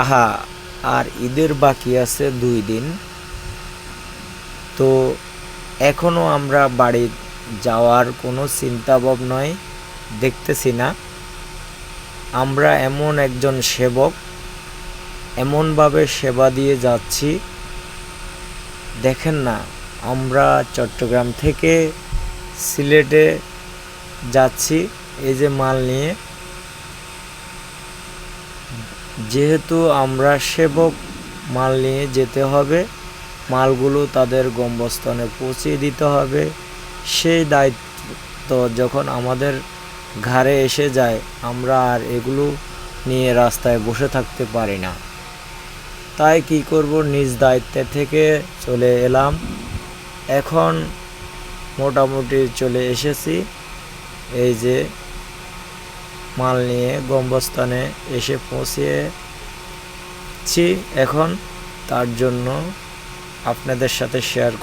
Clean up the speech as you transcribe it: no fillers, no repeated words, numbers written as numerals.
আহা, আর ঈদের বাকি আছে 2 দিন। তো এখনো আমরা বাড়ি যাওয়ার কোনো চিন্তা ভাবনাই দেখতেছি না। আমরা এমন একজন সেবক, এমনভাবে সেবা দিয়ে যাচ্ছি, দেখেন না, আমরা চট্টগ্রাম থেকে সিলেটে যাচ্ছি এই যে মাল নিয়ে। যেহেতু আমরা সেবক, মাল নিয়ে যেতে হবে, মালগুলো তাদের গন্তব্যস্থানে পৌঁছে দিতে হবে। সেই দায়িত্ব যখন আমাদের ঘাড়ে এসে যায়, আমরা আর এগুলো নিয়ে রাস্তায় বসে থাকতে পারি না। তাই কি করব, নিজ দায়িত্বে থেকে চলে এলাম। এখন মোটামুটি চলে এসেছি, এই যে মাল নিয়ে গন্তব্যস্থানে এসে পৌঁছেছি। এখন তার জন্য আপনাদের সাথে শেয়ার